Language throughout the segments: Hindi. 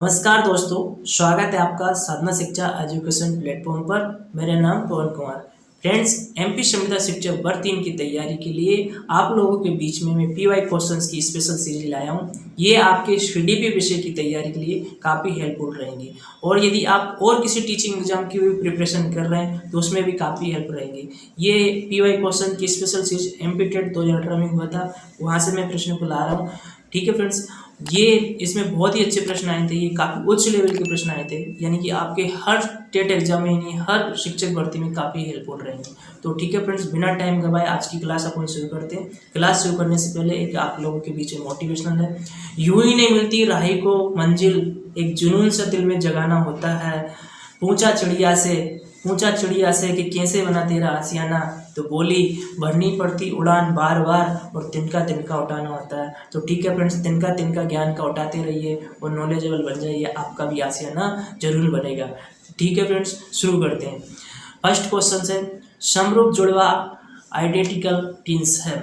नमस्कार दोस्तों, स्वागत है आपका साधना शिक्षा एजुकेशन प्लेटफॉर्म पर। मेरा नाम पवन कुमार। फ्रेंड्स, एमपी संविदा शिक्षक वर्ग 3 की तैयारी के लिए आप लोगों के बीच में मैं पीवाई क्वेश्चंस की स्पेशल सीरीज लाया हूं। ये आपके सीडीपी विषय की तैयारी के लिए काफ़ी हेल्पफुल रहेंगी और यदि आप और किसी टीचिंग एग्जाम की भी प्रिपरेशन कर रहे हैं तो उसमें भी काफ़ी हेल्प रहेगी। ये पीवाई क्वेश्चन की स्पेशल सीरीज एमपी टेट 2018 में हुआ था, वहाँ से मैं प्रश्न को ला रहा हूँ। ठीक है फ्रेंड्स, ये इसमें बहुत ही अच्छे प्रश्न आए थे, ये काफ़ी उच्च लेवल के प्रश्न आए थे, यानी कि आपके हर टेट एग्जाम में यानी हर शिक्षक भर्ती में काफ़ी हेल्पफुल रहेंगे। तो ठीक है फ्रेंड्स, बिना टाइम गवाए आज की क्लास अपन शुरू करते हैं। क्लास शुरू करने से पहले एक आप लोगों के बीच में मोटिवेशनल है। यूं ही नहीं मिलती राही को मंजिल, एक जुनून सा दिल में जगाना होता है। पूछा चिड़िया से कि कैसे बना तेरा आशियाना, तो बोली भरनी पड़ती उड़ान बार बार और तिनका तिनका उठाना होता है। तो ठीक है फ्रेंड्स, तिनका तिनका ज्ञान का उठाते रहिए और नॉलेजेबल बन जाइए, आपका भी आशियाना जरूर बनेगा। ठीक है फ्रेंड्स, शुरू करते हैं। फर्स्ट क्वेश्चन है, समरूप जुड़वा आइडेंटिकल ट्विंस है।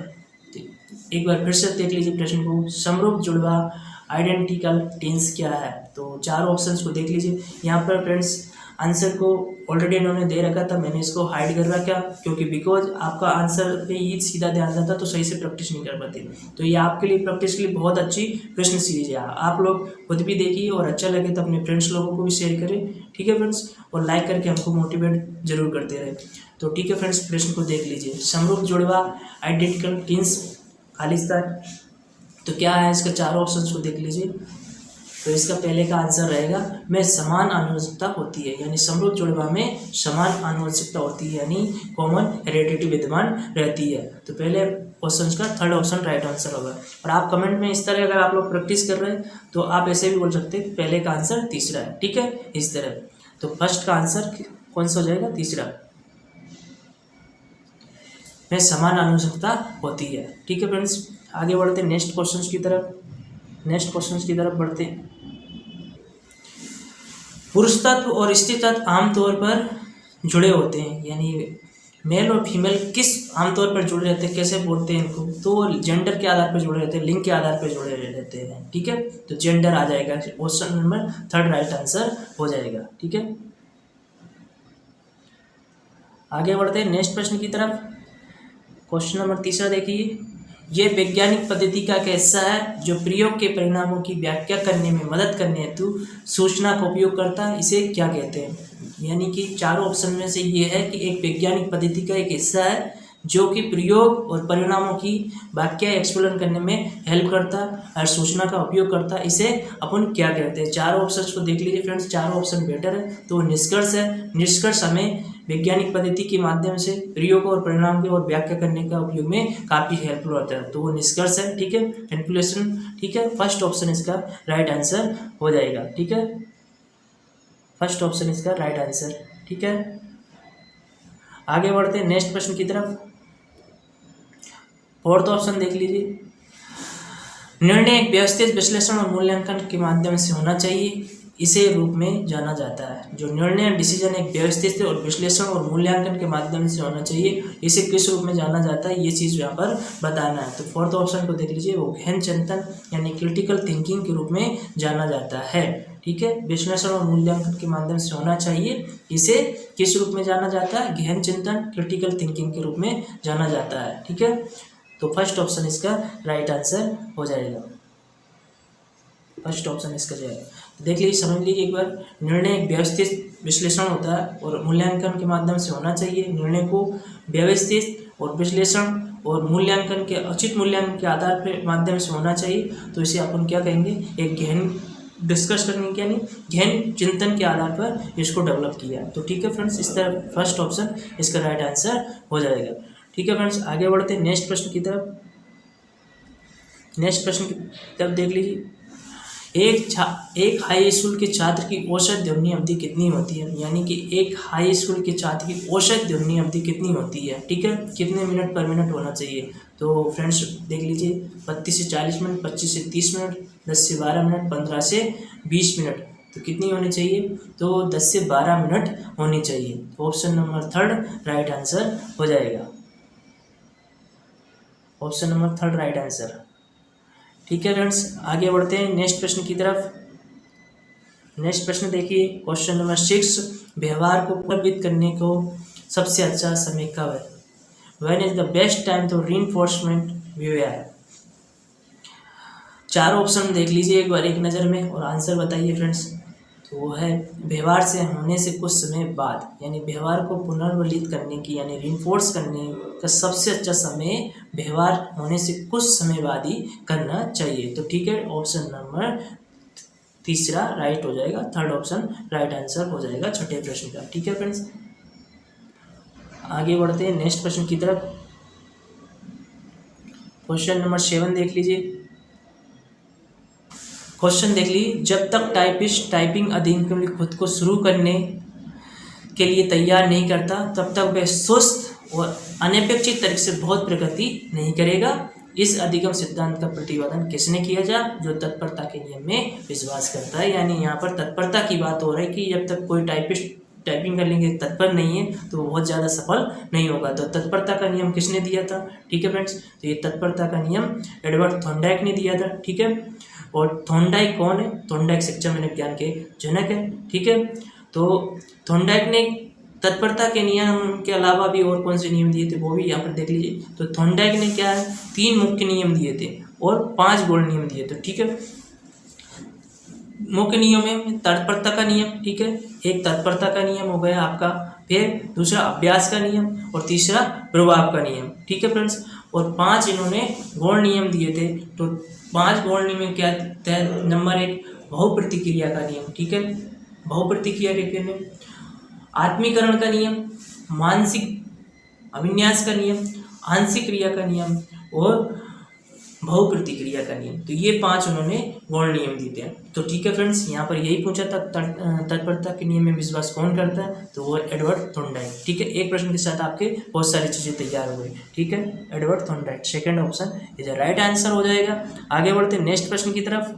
एक बार फिर से देख लीजिए प्रश्न को, समरूप जुड़वा आइडेंटिकल ट्विंस क्या है। तो चारों ऑप्शंस को देख लीजिए। यहाँ पर फ्रेंड्स आंसर को ऑलरेडी इन्होंने दे रखा था, मैंने इसको हाइड कर रखा क्योंकि बिकॉज आपका आंसर पे ही सीधा ध्यान जाता तो सही से प्रैक्टिस नहीं कर पाते। तो ये आपके लिए प्रैक्टिस के लिए बहुत अच्छी प्रश्न सीरीज है। आप लोग खुद भी देखिए और अच्छा लगे तो अपने फ्रेंड्स लोगों को भी शेयर करें। ठीक है फ्रेंड्स, और लाइक करके हमको मोटिवेट जरूर करते रहे। तो ठीक है फ्रेंड्स, प्रश्न को देख लीजिए। समरूप जुड़वा आइडेंटिकल ट्विंस खालिस्तान, तो क्या है इसका चारों ऑप्शंस को देख लीजिए। तो इसका पहले का आंसर रहेगा में समान आनुवंशिकता होती है, यानी समरूप जुड़वा में समान आनुवंशिकता होती है, यानी कॉमन हेरिडिटी विद्यमान रहती है। तो पहले क्वेश्चन का थर्ड ऑप्शन राइट आंसर होगा। और आप कमेंट में इस तरह अगर आप लोग प्रैक्टिस कर रहे हैं तो आप ऐसे भी बोल सकते हैं पहले का आंसर तीसरा है। ठीक है, इस तरह। तो फर्स्ट का आंसर कौन सा हो जाएगा? तीसरा, में समान आनुवंशिकता होती है। ठीक है फ्रेंड्स, आगे बढ़ते हैं नेक्स्ट क्वेश्चन की तरफ बढ़ते हैं। पुरुष तत्व और स्त्री तत्व आमतौर पर जुड़े होते हैं, यानी मेल और फीमेल किस आमतौर पर जुड़े रहते हैं, कैसे बोलते हैं इनको? तो जेंडर के आधार पर जुड़े रहते हैं, लिंग के आधार पर जुड़े रहते हैं। ठीक है, तो जेंडर आ जाएगा, option number third right answer हो जाएगा। ठीक है, आगे बढ़ते हैं नेक्स्ट प्रश्न की तरफ। क्वेश्चन नंबर तीसरा देखिए, यह वैज्ञानिक पद्धति का एक हिस्सा है जो प्रयोग के परिणामों की व्याख्या करने में मदद करने हेतु सूचना का उपयोग करता है, इसे क्या कहते हैं? यानी कि चारों ऑप्शन में से ये है कि एक वैज्ञानिक पद्धति का एक हिस्सा है जो कि प्रयोग और परिणामों की व्याख्या एक्सप्लेन करने में हेल्प करता है और सूचना का उपयोग करता है, इसे अपन क्या कहते हैं? चारों ऑप्शन को देख लीजिए फ्रेंड्स, चारों ऑप्शन बेटर है। तो निष्कर्ष है, निष्कर्ष हमें वैज्ञानिक पद्धति के माध्यम से प्रयोग और परिणाम के और व्याख्या करने का उपयोग में काफ़ी हेल्पफुल होता है, तो वो निष्कर्ष है। ठीक है, कैलकुलेशन। ठीक है, फर्स्ट ऑप्शन इसका राइट आंसर हो जाएगा। ठीक है, फर्स्ट ऑप्शन इसका राइट आंसर। ठीक है, आगे बढ़ते हैं नेक्स्ट प्रश्न की तरफ। फोर्थ ऑप्शन देख लीजिए, निर्णय एक व्यवस्थित विश्लेषण और मूल्यांकन के माध्यम से होना चाहिए, इसे रूप में जाना जाता है। जो निर्णय डिसीजन एक व्यवस्थित और विश्लेषण और मूल्यांकन के माध्यम से होना चाहिए, इसे किस रूप में जाना जाता है, ये चीज़ यहाँ पर बताना है। तो फोर्थ ऑप्शन को देख लीजिए, वो गहन चिंतन यानी क्रिटिकल थिंकिंग के रूप में जाना जाता है। ठीक है, विश्लेषण और मूल्यांकन के माध्यम से होना चाहिए, इसे किस रूप में जाना जाता है? गहन चिंतन क्रिटिकल थिंकिंग के रूप में जाना जाता है। ठीक है, तो फर्स्ट ऑप्शन इसका राइट आंसर हो जाएगा। फर्स्ट ऑप्शन इसका जाएगा। देख लीजिए, समझ लीजिए एक बार, निर्णय एक व्यवस्थित विश्लेषण होता है और मूल्यांकन के माध्यम से होना चाहिए। निर्णय को व्यवस्थित और विश्लेषण और मूल्यांकन के उचित मूल्यांकन के आधार पर माध्यम से होना चाहिए, तो इसे अपन क्या कहेंगे? एक गहन डिस्कस करने के यानी गहन चिंतन के आधार पर इसको डेवलप किया। तो ठीक है फ्रेंड्स, इस तरह फर्स्ट ऑप्शन इसका राइट आंसर हो जाएगा। ठीक है फ्रेंड्स, आगे बढ़ते हैं नेक्स्ट प्रश्न की तरफ। नेक्स्ट प्रश्न की तरफ देख लीजिए, एक हाई स्कूल के छात्र की औसत ध्वनि अवधि कितनी होती है? यानी कि एक हाई स्कूल के छात्र की औसत ध्वनि अवधि कितनी होती है? ठीक है, कितने मिनट पर मिनट होना चाहिए? तो फ्रेंड्स देख लीजिए, 32 से 40 मिनट, 25 से 30 मिनट, 10 से 12 मिनट, 15 से 20 मिनट। तो कितनी होनी चाहिए? तो 10 से 12 मिनट होनी चाहिए। Option number third right answer हो जाएगा। Option number third right answer. ठीक है फ्रेंड्स, आगे बढ़ते हैं नेक्स्ट प्रश्न की तरफ। नेक्स्ट प्रश्न देखिए, क्वेश्चन नंबर 6, व्यवहार को प्रभावित करने को सबसे अच्छा समय कब है? When is the best time to reinforcement व्यवहार? चारों ऑप्शन देख लीजिए एक बार एक नज़र में और आंसर बताइए फ्रेंड्स। तो वो है व्यवहार से होने से कुछ समय बाद, यानी व्यवहार को पुनर्वलित करने की यानी रीइंफोर्स करने का सबसे अच्छा समय व्यवहार होने से कुछ समय बाद ही करना चाहिए। तो ठीक है, ऑप्शन नंबर तीसरा राइट हो जाएगा, थर्ड ऑप्शन राइट आंसर हो जाएगा छठे प्रश्न का। ठीक है फ्रेंड्स, आगे बढ़ते हैं नेक्स्ट प्रश्न की तरफ। क्वेश्चन नंबर 7 देख लीजिए। क्वेश्चन देख लीजिए, जब तक टाइपिस्ट टाइपिंग अधिगम खुद को शुरू करने के लिए तैयार नहीं करता तब तक वह सुस्त और अनपेक्षित तरीके से बहुत प्रगति नहीं करेगा। इस अधिगम सिद्धांत का प्रतिपादन किसने किया जा? जो तत्परता के नियम में विश्वास करता है। यानी यहाँ पर तत्परता की बात हो रही है कि जब तक कोई टाइपिस्ट टाइपिंग करने के तत्पर नहीं है तो वो बहुत ज़्यादा सफल नहीं होगा। तो तत्परता का नियम किसने दिया था? ठीक है फ्रेंड्स, तो ये तत्परता का नियम एडवर्ड थॉर्नडाइक ने दिया था। ठीक है, और थॉर्नडाइक कौन है? थॉर्नडाइक शिक्षा में विज्ञान के जनक है। ठीक है, तो थॉर्नडाइक ने तत्परता के नियम के अलावा भी और कौन से नियम दिए थे वो भी यहाँ पर देख लीजिए। तो थॉर्नडाइक ने क्या है, 3 मुख्य नियम दिए थे और 5 गौण नियम दिए थे। ठीक है, मुख्य नियम में तत्परता का नियम, ठीक है, एक तत्परता का नियम हो गया आपका, फिर दूसरा अभ्यास का नियम और तीसरा प्रभाव का नियम। ठीक है फ्रेंड्स, और 5 इन्होंने गौण नियम दिए थे। तो 5 गौण नियम में क्या थे? नंबर 1 बहुप्रतिक्रिया का नियम। ठीक है, बहुप्रतिक्रिया के नियम, आत्मीकरण का नियम, मानसिक अभिन्यास का नियम, आंशिक क्रिया का नियम और बहुप्रतिक्रिया का नियम। तो ये 5 उन्होंने गौण नियम दिए थे। तो ठीक है फ्रेंड्स, यहाँ पर यही पूछा था तत्परता के नियम में विश्वास कौन करता है? तो वो एडवर्ड थॉर्नडाइक। ठीक है, एक प्रश्न के साथ आपके बहुत सारी चीज़ें तैयार हो गई। ठीक है, Edward Thorndike, second option is right answer हो जाएगा। आगे बढ़ते नेक्स्ट प्रश्न की तरफ।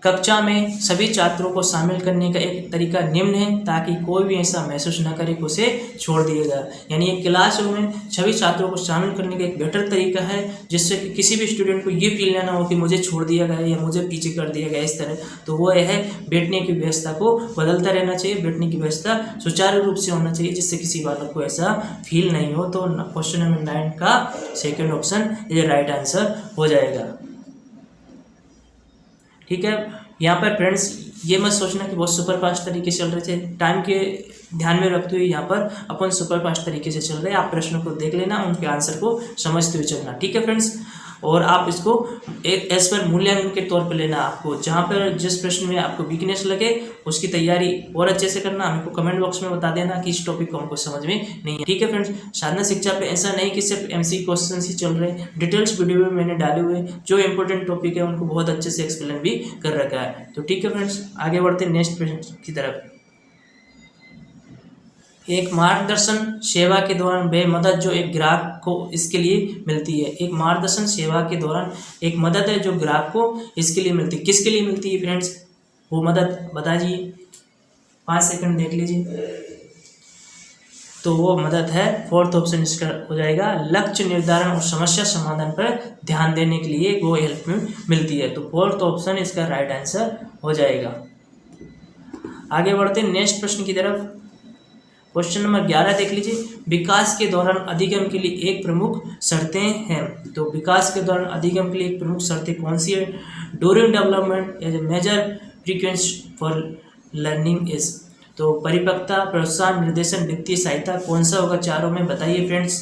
कक्षा में सभी छात्रों को शामिल करने का एक तरीका निम्न है ताकि कोई भी ऐसा महसूस न करे कि उसे छोड़ दिया जाए। यानी एक क्लासरूम में सभी छात्रों को शामिल करने का एक बेटर तरीका है जिससे कि किसी भी स्टूडेंट को ये फील ना हो कि मुझे छोड़ दिया गया या मुझे पीछे कर दिया गया इस तरह। तो वो है बैठने की व्यवस्था को बदलता रहना चाहिए, बैठने की व्यवस्था सुचारू रूप से होना चाहिए जिससे किसी बालक को ऐसा फील नहीं हो। तो क्वेश्चन नंबर 9 का सेकेंड ऑप्शन ये राइट आंसर हो जाएगा। ठीक है, यहाँ पर फ्रेंड्स ये मत सोचना कि बहुत सुपर फास्ट तरीके से चल रहे थे, टाइम के ध्यान में रखते हुए यहाँ पर अपन सुपर फास्ट तरीके से चल रहे हैं। आप प्रश्नों को देख लेना, उनके आंसर को समझते हुए चलना। ठीक है फ्रेंड्स, और आप इसको एक एज पर मूल्यांकन के तौर पर लेना। आपको जहाँ पर जिस प्रश्न में आपको वीकनेस लगे उसकी तैयारी और अच्छे से करना। हमको कमेंट बॉक्स में बता देना कि इस टॉपिक को हमको समझ में नहीं है। ठीक है फ्रेंड्स, साधना शिक्षा पे ऐसा नहीं कि सिर्फ MC क्वेश्चन ही चल रहे हैं, डिटेल्स वीडियो में मैंने डाले हुए जो इंपॉर्टेंट टॉपिक है उनको बहुत अच्छे से एक्सप्लेन भी कर रखा है। तो ठीक है फ्रेंड्स, आगे बढ़ते नेक्स्ट प्रश्न की तरफ। एक मार्गदर्शन सेवा के दौरान वह मदद जो एक ग्राहक को इसके लिए मिलती है। एक मार्गदर्शन सेवा के दौरान एक मदद है जो ग्राहक को इसके लिए मिलती है। किसके लिए मिलती है फ्रेंड्स? वो मदद बताइए, 5 सेकंड देख लीजिए। तो वो मदद है, फोर्थ ऑप्शन इसका हो जाएगा, लक्ष्य निर्धारण और समस्या समाधान पर ध्यान देने के लिए वो हेल्प मिलती है। तो फोर्थ ऑप्शन इसका राइट आंसर हो जाएगा। आगे बढ़ते नेक्स्ट प्रश्न की तरफ। क्वेश्चन नंबर 11 देख लीजिए। विकास के दौरान अधिगम के लिए एक प्रमुख शर्तें हैं। तो विकास के दौरान अधिगम के लिए एक प्रमुख शर्तें कौन सी है? During development age a major frequency for learning is. तो परिपक्वता, प्रोत्साहन, निर्देशन, वित्तीय सहायता कौन सा होगा चारों में? बताइए फ्रेंड्स।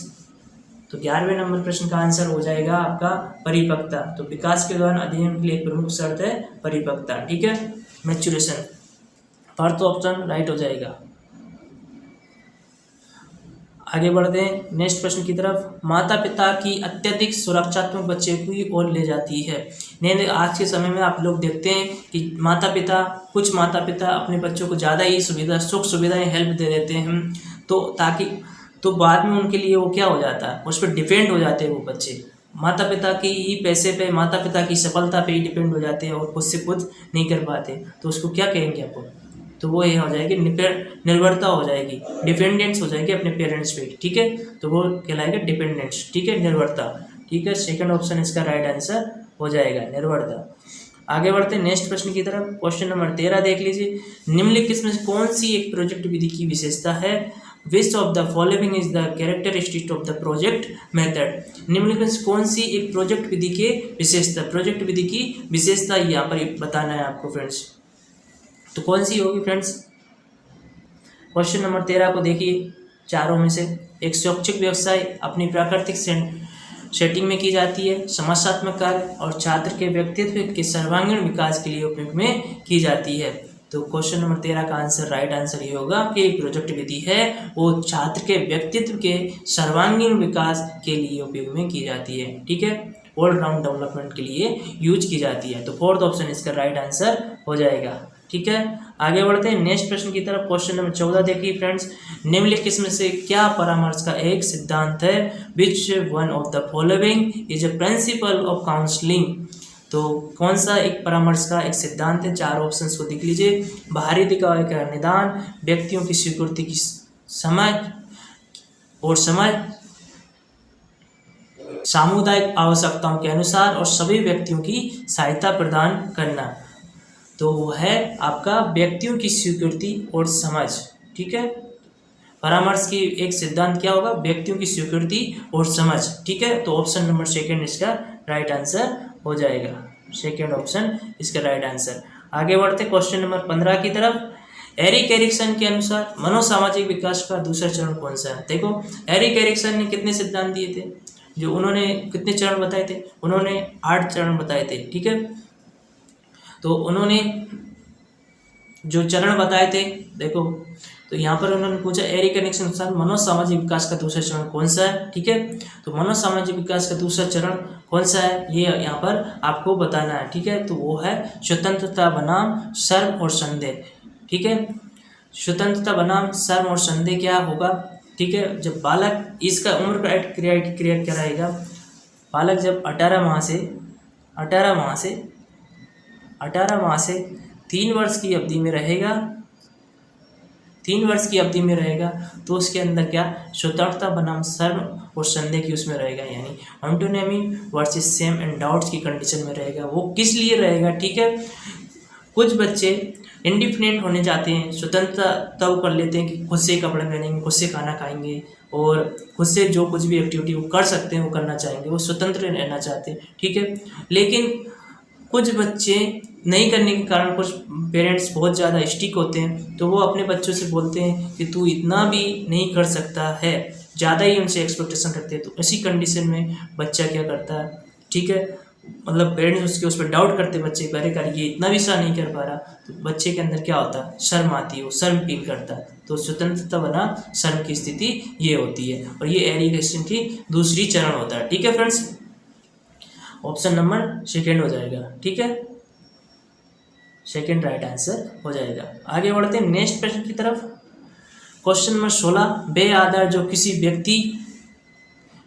तो 11वें नंबर प्रश्न का आंसर हो जाएगा आपका परिपक्वता। तो विकास के दौरान अधिगम के लिए एक प्रमुख शर्त है परिपक्वता। ठीक है, मैच्योरेशन, फोर्थ ऑप्शन राइट हो जाएगा। आगे बढ़ते हैं नेक्स्ट प्रश्न की तरफ। माता पिता की अत्यधिक सुरक्षात्मक बच्चे की ओर ले जाती है। नहीं, आज के समय में आप लोग देखते हैं कि कुछ माता पिता अपने बच्चों को ज़्यादा ही सुख सुविधाएं हेल्प दे देते हैं, तो बाद में उनके लिए वो क्या हो जाता है, उस पर डिपेंड हो जाते हैं वो बच्चे। माता पिता की ही पैसे पे, माता पिता की सफलता पे ही डिपेंड हो जाते हैं और खुद से खुद नहीं कर पाते। तो उसको क्या कहेंगे आपको? तो वो ये हो जाएगी निर्भरता हो जाएगी, डिपेंडेंस हो जाएगी अपने पेरेंट्स पे। ठीक है, तो वो कहलाएगा डिपेंडेंस। ठीक है, निर्भरता। ठीक है, सेकंड ऑप्शन इसका राइट आंसर हो जाएगा, निर्भरता। आगे बढ़ते हैं नेक्स्ट प्रश्न की तरफ। क्वेश्चन नंबर 13 देख लीजिए। निम्नलिखित में से कौन सी एक प्रोजेक्ट विधि की विशेषता है? Which of the following is the characteristic of the project method? निम्नलिखित में से कौन सी एक प्रोजेक्ट विधि के विशेषता, प्रोजेक्ट विधि की विशेषता यहाँ पर बताना है आपको फ्रेंड्स। तो कौन सी होगी फ्रेंड्स? क्वेश्चन नंबर 13 को देखिए, चारों में से एक शैक्षिक व्यवसाय अपनी प्राकृतिक सेटिंग में की जाती है, समस्यात्मक कार्य और छात्र के व्यक्तित्व के सर्वांगीण विकास के लिए उपयोग में की जाती है। तो क्वेश्चन नंबर 13 का आंसर, राइट आंसर ये होगा कि एक प्रोजेक्ट विधि है वो छात्र के व्यक्तित्व के सर्वांगीण विकास के लिए उपयोग में की जाती है। ठीक है, ऑलराउंड डेवलपमेंट के लिए यूज की जाती है। तो फोर्थ ऑप्शन इसका राइट आंसर हो जाएगा। ठीक है, आगे बढ़ते हैं नेक्स्ट प्रश्न की तरफ। क्वेश्चन नंबर 14 देखिए फ्रेंड्स। निम्नलिखित में से क्या परामर्श का एक सिद्धांत है? Which one of the following is a principle of counselling? तो कौन सा एक परामर्श का एक सिद्धांत है? चार ऑप्शंस को देख लीजिए। बाहरी दिखावे का निदान, व्यक्तियों की स्वीकृति की समझ और समझ, सामुदायिक आवश्यकताओं के अनुसार और सभी व्यक्तियों की सहायता प्रदान करना। तो वो है आपका व्यक्तियों की स्वीकृति और समझ। ठीक है, परामर्श की एक सिद्धांत क्या होगा? व्यक्तियों की स्वीकृति और समझ। ठीक है, तो ऑप्शन नंबर सेकंड इसका राइट आंसर हो जाएगा। सेकंड ऑप्शन इसका राइट आंसर। आगे बढ़ते क्वेश्चन नंबर 15 की तरफ। एरिक एरिक्सन के अनुसार मनोसामाजिक विकास का दूसरा चरण कौन सा है? देखो, एरिक एरिक्सन ने कितने सिद्धांत दिए थे? जो उन्होंने कितने चरण बताए थे? उन्होंने 8 चरण बताए थे। ठीक है, तो उन्होंने जो चरण बताए थे, देखो तो यहाँ पर उन्होंने पूछा एरिक एरिक्सन के अनुसार मनोसामाजिक विकास का दूसरा चरण कौन सा है? ठीक है, तो मनोसामाजिक विकास का दूसरा चरण कौन सा है ये यहाँ पर आपको बताना है। ठीक है, तो वो है स्वतंत्रता बनाम शर्म और संदेह। ठीक है, स्वतंत्रता बनाम शर्म और संदेह क्या होगा? ठीक है, जब बालक, इसका उम्र क्रिया क्या रहेगा? बालक जब 18 माह से 3 वर्ष की अवधि में रहेगा, 3 वर्ष की अवधि में रहेगा, तो उसके अंदर क्या स्वतंत्रता बनाम शर्म और संदेह की उसमें रहेगा, यानी एंटोनिमी वर्सेस सेम एंड डाउट्स की कंडीशन में रहेगा। वो किस लिए रहेगा? ठीक है, कुछ बच्चे इंडिपेंडेंट होने जाते हैं, स्वतंत्रता तब कर लेते हैं कि खुद से कपड़े पहनेंगे, खुद से खाना खाएंगे और खुद से जो कुछ भी एक्टिविटी वो कर सकते हैं वो करना चाहेंगे, वो स्वतंत्र रहना चाहते हैं। ठीक है, लेकिन कुछ बच्चे नहीं करने के कारण कुछ पेरेंट्स बहुत ज़्यादा स्ट्रिक्ट होते हैं, तो वो अपने बच्चों से बोलते हैं कि तू इतना भी नहीं कर सकता है, ज़्यादा ही उनसे एक्सपेक्टेशन करते हैं। तो इसी कंडीशन में बच्चा क्या करता है? ठीक है, मतलब पेरेंट्स उसके उस पर डाउट करते बच्चे पर, अरे ये इतना भी सा नहीं कर पा रहा, तो बच्चे के अंदर क्या होता है? शर्म आती है, वो शर्म फील करता है। तो स्वतंत्रता बना शर्म की स्थिति ये होती है, और ये एरिगेशन की दूसरी चरण होता है। ठीक है फ्रेंड्स, ऑप्शन नंबर सेकेंड हो जाएगा। ठीक है, सेकेंड राइट आंसर हो जाएगा। आगे बढ़ते हैं नेक्स्ट प्रश्न की तरफ। Question number 16। वे आधार जो किसी व्यक्ति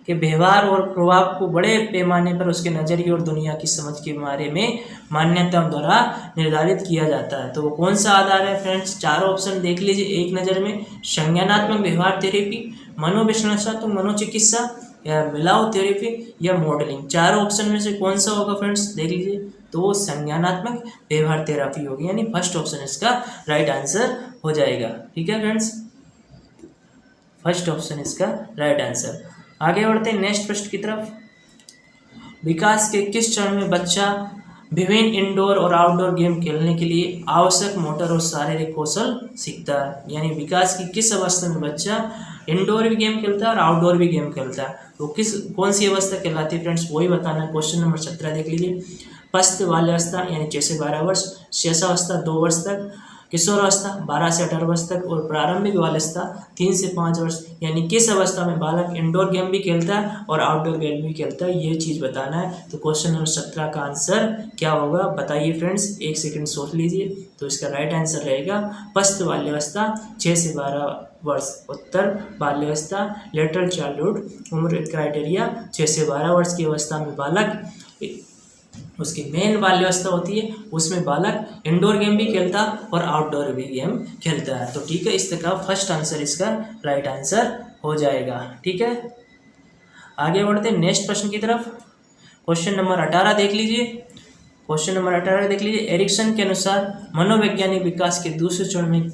के व्यवहार और प्रभाव को बड़े पैमाने पर उसके नजरिए और दुनिया की समझ के बारे में मान्यताओं द्वारा निर्धारित किया जाता है, तो वो कौन सा आधार है फ्रेंड्स? चारों ऑप्शन देख लीजिए एक नज़र में। संज्ञानात्मक व्यवहार थेरेपी, मनोविश्लेषणात्मक मनोचिकित्सा, या मिलाव थेरेपी, या मॉडलिंग। चारों ऑप्शन में से कौन सा होगा फ्रेंड्स? देख लीजिए, तो वो संज्ञानात्मक व्यवहार थेरेपी होगी, यानी फर्स्ट ऑप्शन इसका राइट आंसर हो जाएगा। ठीक है फ्रेंड्स, फर्स्ट ऑप्शन इसका राइट आंसर। आगे बढ़ते हैं नेक्स्ट प्रश्न की तरफ। विकास के किस चरण में बच्चा विभिन्न इंडोर और आउटडोर गेम खेलने के लिए आवश्यक मोटर और शारीरिक कौशल सीखता है? यानी विकास की किस अवस्था में बच्चा इंडोर भी गेम खेलता है और आउटडोर भी गेम खेलता है, तो कौन सी अवस्था कहलाती है फ्रेंड्स? वही बताना है। क्वेश्चन नंबर 17 देख लीजिए। पस्त बाल्यावस्था यानी 6 से 12 वर्ष, शेषावस्था 2 वर्ष तक, किशोरावस्था 12 से 18 वर्ष तक, और प्रारंभिक बाल्यावस्था 3 से 5 वर्ष, यानी किस अवस्था में बालक इंडोर गेम भी खेलता है और आउटडोर गेम भी खेलता है, ये चीज़ बताना है। तो क्वेश्चन नंबर 17 का आंसर क्या होगा बताइए फ्रेंड्स, एक सेकंड सोच लीजिए। तो इसका राइट आंसर रहेगा पस्त बाल्यावस्था 6 से 12 वर्ष, उत्तर बाल्यावस्था लेटरल चाइल्डहुड, उम्र क्राइटेरिया 6 से 12 वर्ष की अवस्था में बालक, उसकी मेन बाल्यावस्था होती है, उसमें बालक इंडोर गेम भी खेलता और आउटडोर भी गेम खेलता है। तो ठीक है, इस तरह फर्स्ट आंसर इसका राइट आंसर हो जाएगा। ठीक है, आगे बढ़ते हैं नेक्स्ट प्रश्न की तरफ। क्वेश्चन नंबर 18 देख लीजिए। क्वेश्चन नंबर 18 देख लीजिए, एरिक्सन के अनुसार मनोवैज्ञानिक विकास के दूसरे चरण में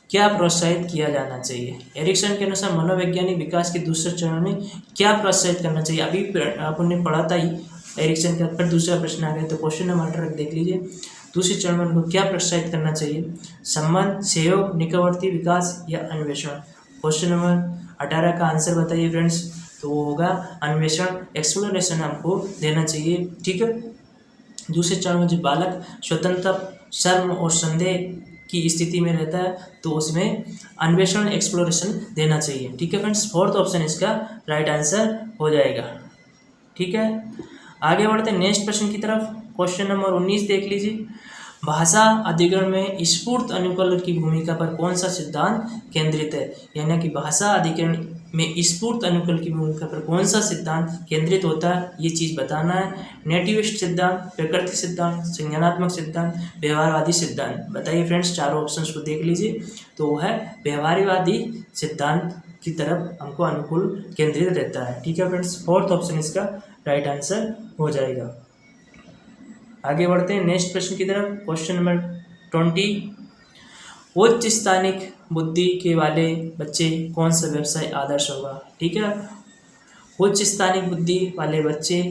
क्या प्रोत्साहित किया जाना चाहिए। एरिक्सन के अनुसार मनोवैज्ञानिक विकास के दूसरे चरण में क्या प्रोत्साहित करना चाहिए। अभी आपने पढ़ा था ही एरिक्सन के ऊपर, दूसरा प्रश्न आ गया। तो क्वेश्चन नंबर 18 देख लीजिए, दूसरे चरण में उनको क्या प्रोत्साहित करना चाहिए। संबंध, सहयोग, निकटवर्ती विकास या अन्वेषण। क्वेश्चन नंबर 18 का आंसर बताइए फ्रेंड्स। तो वो होगा अन्वेषण, एक्सप्लोरेशन हमको देना चाहिए। ठीक है, दूसरे चरण में जो बालक स्वतंत्रता, शर्म और संदेह की स्थिति में रहता है तो उसमें अन्वेषण, एक्सप्लोरेशन देना चाहिए। ठीक है फ्रेंड्स, फोर्थ ऑप्शन इसका राइट आंसर हो जाएगा। ठीक है, आगे बढ़ते हैं नेक्स्ट प्रश्न की तरफ। क्वेश्चन नंबर 19 देख लीजिए, भाषा अधिग्रहण में स्फूर्त अनुकूलन की भूमिका पर कौन सा सिद्धांत केंद्रित है। यानी कि भाषा अधिग्रहण में स्फूर्त अनुकूलन की भूमिका पर कौन सा सिद्धांत केंद्रित होता है, ये चीज़ बताना है। नेटिविस्ट सिद्धांत, प्रकृति सिद्धांत, संज्ञानात्मक सिद्धांत, व्यवहारवादी सिद्धांत। बताइए फ्रेंड्स, चारों ऑप्शंस को देख लीजिए। तो वो है व्यवहारवादी सिद्धांत की तरफ हमको अनुकूल केंद्रित रहता है। ठीक है फ्रेंड्स, फोर्थ ऑप्शन इसका राइट आंसर हो जाएगा। आगे बढ़ते हैं नेक्स्ट प्रश्न की तरफ। क्वेश्चन नंबर 20, उच्च स्थानिक बुद्धि के वाले बच्चे कौन सा व्यवसाय आदर्श होगा। ठीक है, उच्च स्थानिक बुद्धि वाले बच्चे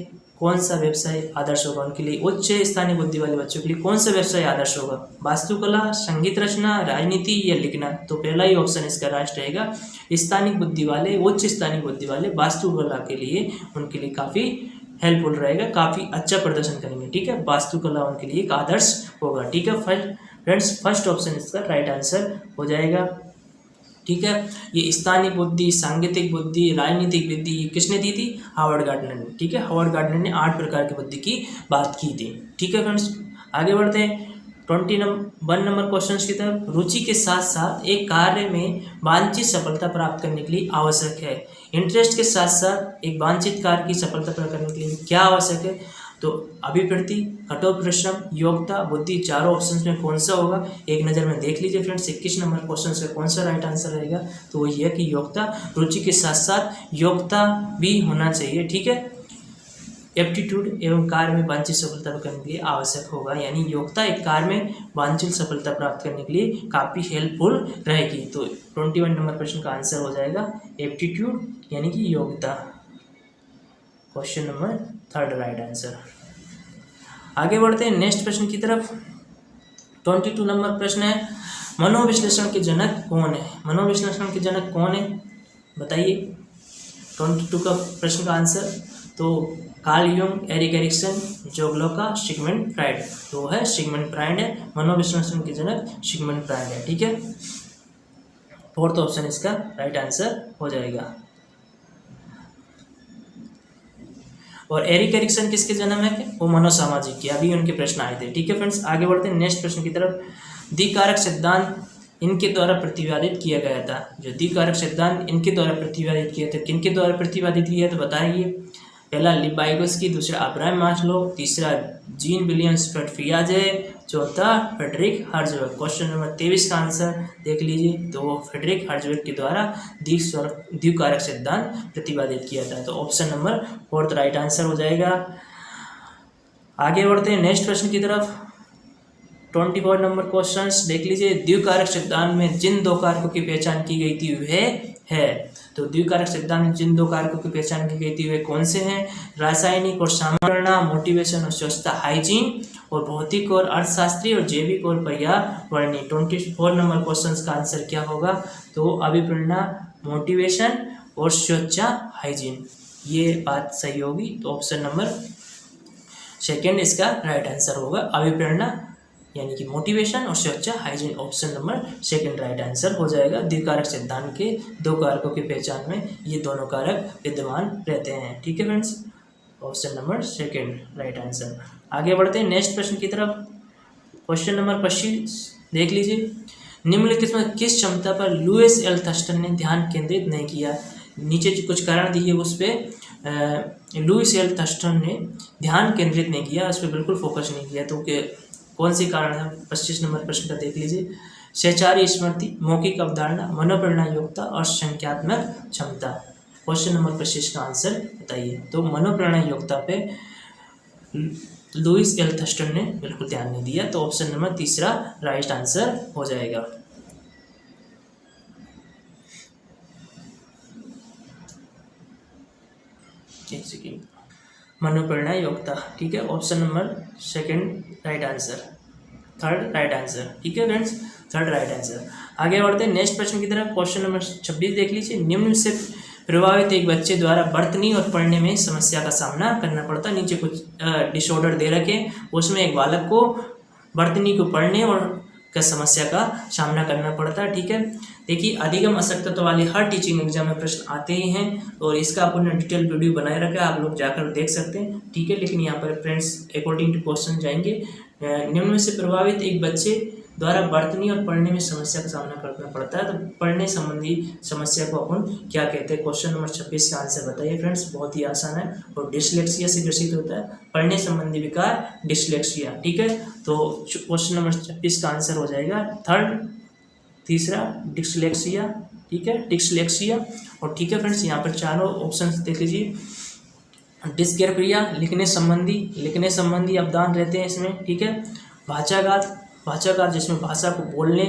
कौन सा व्यवसाय आदर्श होगा, उनके लिए उच्च स्थानिक बुद्धि वाले बच्चों के लिए कौन सा व्यवसाय आदर्श होगा। वास्तुकला, संगीत रचना, राजनीति या लिखना। तो पहला ही ऑप्शन इसका राइट रहेगा। स्थानिक बुद्धि वाले, उच्च स्थानिक बुद्धि वाले वास्तुकला के लिए उनके लिए काफ़ी हेल्पफुल रहेगा, काफ़ी अच्छा प्रदर्शन करेंगे। ठीक है, वास्तुकला उनके लिए एक आदर्श होगा। ठीक है फ्रेंड्स, फर्स्ट ऑप्शन इसका राइट आंसर हो जाएगा। ठीक है, ये स्थानिक बुद्धि, सांगीतिक बुद्धि, राजनीतिक बुद्धि किसने दी थी, हावर्ड गार्डनर ने। ठीक है, हावर्ड गार्डनर ने 8 प्रकार की बुद्धि की बात की थी। ठीक है फ्रेंड्स, आगे बढ़ते हैं 21 नंबर क्वेश्चन की तरफ। रुचि के साथ साथ एक कार्य में वांछित सफलता प्राप्त करने के लिए आवश्यक है। इंटरेस्ट के साथ साथ एक वांछित कार्य की सफलता प्राप्त करने के लिए क्या आवश्यक है। तो अभिवृत्ति, कठोर परिश्रम, योग्यता, बुद्धि, चारों ऑप्शंस में कौन सा होगा एक नज़र में देख लीजिए फ्रेंड्स। 21 नंबर क्वेश्चन का कौन सा राइट आंसर रहेगा। तो वो ये है कि योग्यता, रुचि के साथ साथ योग्यता भी होना चाहिए। ठीक है, एप्टीट्यूड एवं कार्य में वांछित सफलता करने के लिए आवश्यक होगा। यानी योग्यता एक कार्य में वांछित सफलता प्राप्त करने के लिए काफ़ी हेल्पफुल रहेगी। तो 21 नंबर प्रश्न का आंसर हो जाएगा एप्टीट्यूड यानी कि योग्यता। Question number 3 right answer. आगे बढ़ते हैं नेक्स्ट प्रश्न की तरफ। 22 नंबर प्रश्न है, मनोविश्लेषण के जनक कौन है। मनोविश्लेषण के जनक कौन है बताइए। 22 का प्रश्न का आंसर तो कार्ल यूंग, एरिक एरिक्सन, जोग्लोका, सिगमंड फ्राइड। तो है सिगमंड फ्राइड है, मनोविश्लेषण के जनक सिगमंड फ्राइड है। ठीक है, फोर्थ ऑप्शन इसका राइट आंसर हो जाएगा। और एरिक एरिक्सन किसके जन्म है, वो मनोसामाजिक के, अभी उनके प्रश्न आए थे। ठीक है फ्रेंड्स, आगे बढ़ते हैं नेक्स्ट प्रश्न की तरफ। द्विकारक सिद्धांत इनके द्वारा प्रतिपादित किया गया था। जो द्विकारक सिद्धांत इनके द्वारा प्रतिपादित किया था, किनके द्वारा प्रतिपादित किया तो बताइए। पहला लिबाइगोस्की, दूसरा अब्राहम मास्लो, तीसरा जीन विलियम्स पियाजे, चौथा फ्रेडरिक हर्जबर्ग। क्वेश्चन नंबर 23 का आंसर देख लीजिए। तो फ्रेडरिक हर्जबर्ग के द्वारा द्विकारक सिद्धांत प्रतिपादित किया था। तो ऑप्शन नंबर 4 राइट आंसर हो जाएगा। आगे बढ़ते हैं नेक्स्ट प्रश्न की तरफ। 24 नंबर क्वेश्चन देख लीजिए। द्विकारक सिद्धांत में जिन 2 कारकों की पहचान की गई थी वह है। तो द्विकारक सिद्धांत में जिन 2 कारकों की पहचान की गई थी वे कौन से हैं। रासायनिक और सामान्य, मोटिवेशन और स्वच्छता, हाइजीन, और भौतिक और अर्थशास्त्री, और जैविक और पर्यावरणीय। 24 नंबर क्वेश्चन का आंसर क्या होगा। तो अभिप्रेरणा, मोटिवेशन और स्वच्छता, हाइजीन, ये बात सही होगी। तो ऑप्शन नंबर 2 इसका राइट आंसर होगा। अभिप्रेरणा यानी कि मोटिवेशन और स्वच्छता, hygiene, option number 2 right answer हो जाएगा। द्विकारक सिद्धांत के 2 कारकों की पहचान में ये दोनों कारक विद्यमान रहते हैं। ठीक है friends, option number 2 right answer. आगे बढ़ते हैं नेक्स्ट प्रश्न की तरफ। क्वेश्चन नंबर 25 देख लीजिए। निम्नलिखित में किस क्षमता पर लुईस एल थर्स्टन ने ध्यान केंद्रित नहीं किया। नीचे जो कुछ कारण दिए उस पर लुईस एल थर्स्टन ने ध्यान केंद्रित नहीं किया, उस पर बिल्कुल फोकस नहीं किया। तो कौन सी कारण है 25 नंबर प्रश्न का देख लीजिए। शैचारी स्मृति, मौखिक अवधारणा, मनोप्रेरणा योग्यता और संख्यात्मक क्षमता। क्वेश्चन नंबर 25 का आंसर बताइए। तो मनोप्रेरणा योग्यता पे लुईस एल्फस्टन ने बिल्कुल ध्यान नहीं दिया, तो ऑप्शन नंबर तीसरा राइट आंसर हो जाएगा। एक सेकेंड, मनोप्रेरणा योग्यता, ठीक है, option number second right answer, third right answer, ठीक है फ्रेंड्स, थर्ड राइट आंसर। आगे बढ़ते हैं नेक्स्ट प्रश्न की तरफ। क्वेश्चन नंबर 26 देख लीजिए। निम्न से प्रभावित एक बच्चे द्वारा बर्तनी और पढ़ने में समस्या का सामना करना पड़ता। नीचे कुछ डिसऑर्डर दे रखे, उसमें एक बालक को बर्तनी को पढ़ने और का समस्या का सामना करना पड़ता है, ठीक है। देखिए अधिगम अशक्तत्व वाले हर टीचिंग एग्जाम में प्रश्न आते ही हैं और इसका अपन ने डिटेल वीडियो बनाए रखा है, आप लोग जाकर देख सकते हैं, ठीक है। लेकिन यहाँ पर फ्रेंड्स अकॉर्डिंग टू क्वेश्चन जाएंगे। निम्न में से प्रभावित एक बच्चे द्वारा बर्तनी और पढ़ने में समस्या का सामना करना पड़ता है, तो पढ़ने संबंधी समस्या को अपन क्या कहते हैं। क्वेश्चन नंबर 26 का आंसर बताइए फ्रेंड्स, बहुत ही आसान है और डिसलेक्सिया से ग्रसित होता है पढ़ने संबंधी विकार डिसलेक्सिया, ठीक है। तो क्वेश्चन नंबर 26 का आंसर हो जाएगा थर्ड, तीसरा डिसलेक्सिया, ठीक है, डिसलेक्सिया। और ठीक है फ्रेंड्स, यहाँ पर चारों ऑप्शन देख लीजिए। डिस्ग्राफिया लिखने संबंधी अवदान रहते हैं इसमें, ठीक है। भाषाघात जिसमें भाषा को बोलने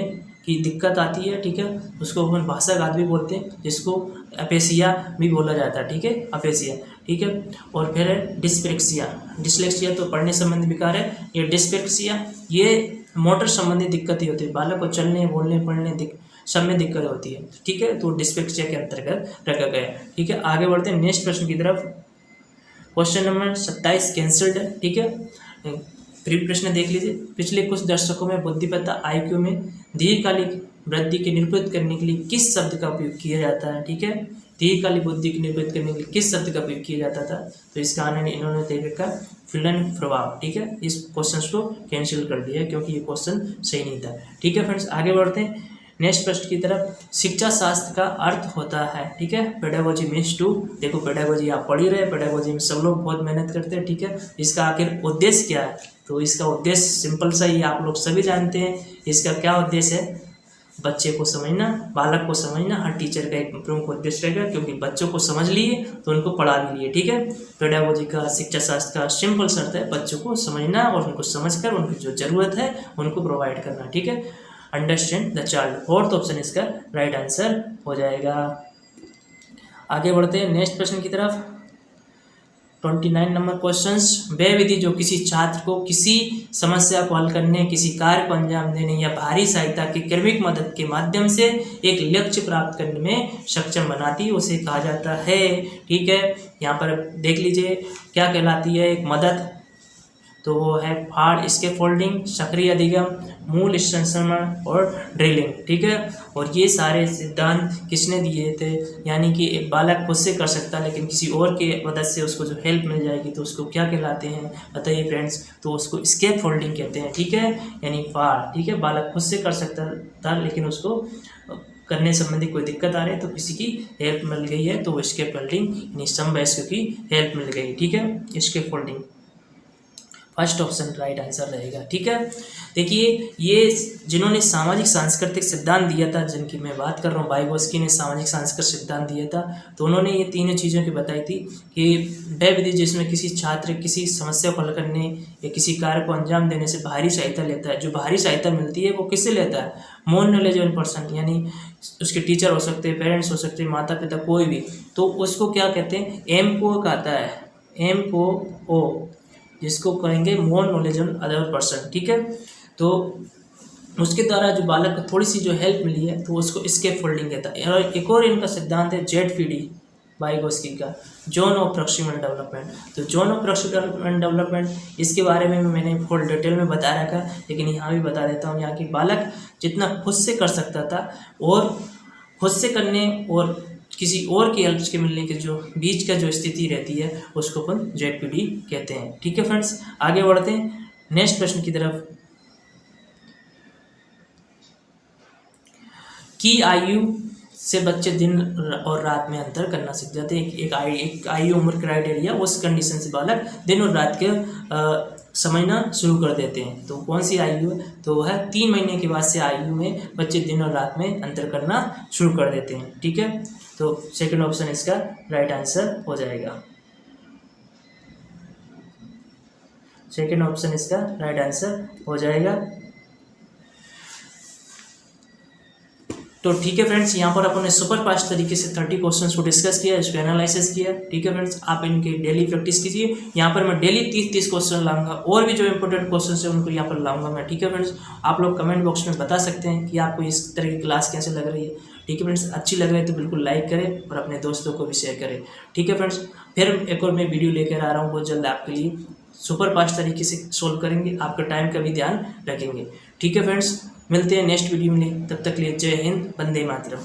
की दिक्कत आती है, ठीक है, उसको अपन भाषाघात भी बोलते हैं, जिसको अपेसिया भी बोला जाता है, ठीक है, अपेसिया, ठीक है। और फिर है डिस्लेक्सिया तो पढ़ने संबंधी विकार है। ये डिस्पेक्सिया ये मोटर संबंधी दिक्कत ही होती है, बालक को चलने बोलने पढ़ने सब में दिक्कत होती है, ठीक है, तो डिस्पेक्सिया के अंतर्गत रखा गया है, ठीक है। आगे बढ़ते हैं नेक्स्ट प्रश्न की तरफ। क्वेश्चन नंबर 27 कैंसल्ड है, ठीक है। प्रीवियस प्रश्न देख लीजिए। पिछले कुछ दशकों में बुद्धिमत्ता IQ में दीर्घकालिक वृद्धि के निरूपित करने के लिए किस शब्द का उपयोग किया जाता है, ठीक है। दीर्घकालिक बुद्धि की निरूपित करने के लिए किस शब्द का उपयोग किया जाता था, तो इसका आनंद इन्होंने दे रखा फिलन प्रभाव, ठीक है। इस क्वेश्चन को कैंसिल कर दिया क्योंकि ये क्वेश्चन सही नहीं था, ठीक है फ्रेंड्स। आगे बढ़ते हैं नेक्स्ट प्रश्न की तरफ। शिक्षा शास्त्र का अर्थ होता है, ठीक है, पेडागोजी मीन्स टू। देखो पेडागोजी आप पढ़ ही रहे, पेडागोजी में सब लोग बहुत मेहनत करते हैं, ठीक है। इसका आखिर उद्देश्य क्या है, तो इसका उद्देश्य सिंपल सा ही आप लोग सभी जानते हैं। इसका क्या उद्देश्य है, बच्चे को समझना, बालक को समझना हर टीचर का एक प्रमुख उद्देश्य रहेगा, क्योंकि बच्चों को समझ लिए तो उनको पढ़ा भी लिए, ठीक है। पेडागोजी का, शिक्षा शास्त्र का सिंपल शर्त है बच्चों को समझना और उनको समझकर उनकी जो जरूरत है उनको प्रोवाइड करना, ठीक है। Understand the child, fourth option इसका राइट आंसर हो जाएगा। आगे बढ़ते हैं नेक्स्ट प्रश्न की तरफ। 29 नंबर क्वेश्चंस। वह विधि जो किसी छात्र को किसी समस्या को हल करने, किसी कार्य को अंजाम देने या बाहरी सहायता की क्रमिक मदद के माध्यम से एक लक्ष्य प्राप्त करने में सक्षम बनाती है, उसे कहा जाता है, ठीक है। यहाँ पर देख लीजिए क्या कहलाती है, एक मदद, तो वो है फाड़, स्कैफोल्डिंग, सक्रिय अधिगम, मूल संश्लेषण और ड्रिलिंग, ठीक है। और ये सारे सिद्धांत किसने दिए थे, यानी कि एक बालक खुद से कर सकता है लेकिन किसी और के मदद से उसको जो हेल्प मिल जाएगी तो उसको क्या कहलाते हैं बताइए फ्रेंड्स, तो उसको स्कैफोल्डिंग कहते हैं, ठीक है, यानी फाड़, ठीक है। बालक खुद से कर सकता था लेकिन उसको करने संबंधी कोई दिक्कत आ रही है तो किसी की हेल्प मिल गई है, तो स्कैफोल्डिंग यानी समवयस्क की हेल्प मिल गई, ठीक है, scaffolding first option right answer रहेगा, ठीक है। देखिए ये जिन्होंने सामाजिक सांस्कृतिक सिद्धांत दिया था, जिनकी मैं बात कर रहा हूँ, वाइगोस्की ने सामाजिक सांस्कृतिक सिद्धांत दिया था, तो उन्होंने ये तीनों चीज़ों की बताई थी कि वह विधि जिसमें किसी छात्र किसी समस्या को हल करने या किसी कार्य को अंजाम देने से बाहरी सहायता लेता है, जो बाहरी सहायता मिलती है वो किससे लेता है, मोर नॉलेजेबल पर्सन, यानी उसके टीचर हो सकते हैं, पेरेंट्स हो सकते हैं, माता पिता, कोई भी, तो उसको क्या कहते हैं, एम को कहता है, एम को ओ, जिसको कहेंगे मोर नॉलेजेबल अदर पर्सन, ठीक है। तो उसके द्वारा जो बालक को थोड़ी सी जो हेल्प मिली है तो उसको स्कैफोल्डिंग कहता है। और एक और इनका सिद्धांत है ZPD वाइगोस्की का, जोन ऑफ प्रॉक्सिमल डेवलपमेंट। तो जोन ऑफ प्रॉक्सिमल डेवलपमेंट इसके बारे में मैंने फुल डिटेल में बता रखा है, लेकिन यहाँ भी बता देता हूँ। यहाँ की बालक जितना खुद से कर सकता था और खुद से करने और किसी और की हेल्प के मिलने के जो बीच का जो स्थिति रहती है उसको अपन ZPD कहते हैं, ठीक है फ्रेंड्स। आगे बढ़ते हैं नेक्स्ट प्रश्न की तरफ। की आयु से बच्चे दिन और रात में अंतर करना सीख जाते हैं। एक आयु उम्र क्राइटेरिया, उस कंडीशन से बालक दिन और रात के समझना शुरू कर देते हैं। तो कौन सी आयु है, तो वह 3 महीने के बाद से आयु में बच्चे दिन और रात में अंतर करना शुरू कर देते हैं, ठीक है। तो सेकंड ऑप्शन इसका राइट आंसर हो जाएगा। सेकेंड ऑप्शन इसका राइट आंसर हो जाएगा। तो ठीक है फ्रेंड्स, यहाँ पर अपन ने सुपर फास्ट तरीके से 30 क्वेश्चंस को डिस्कस किया, इसको एनालिसिस किया। ठीक है फ्रेंड्स, आप इनकी डेली प्रैक्टिस कीजिए। यहाँ पर मैं डेली 30-30 क्वेश्चन लाऊंगा, और भी जो इंपॉर्टेंट क्वेश्चन है उनको यहाँ पर लाऊंगा मैं। ठीक है फ्रेंड्स, आप लोग कमेंट बॉक्स में बता सकते हैं कि आपको इस तरह की क्लास कैसे लग रही है। ठीक है फ्रेंड्स, अच्छी लग रही है तो बिल्कुल लाइक करें और अपने दोस्तों को भी शेयर करें। ठीक है फ्रेंड्स, फिर एक और मैं वीडियो लेकर आ रहा हूँ बहुत जल्द आपके लिए, सुपर फास्ट तरीके से सोल्व करेंगे, आपका टाइम का भी ध्यान रखेंगे। ठीक है फ्रेंड्स, मिलते हैं नेक्स्ट वीडियो में, तब तक के लिए जय हिंद, वंदे मातरम।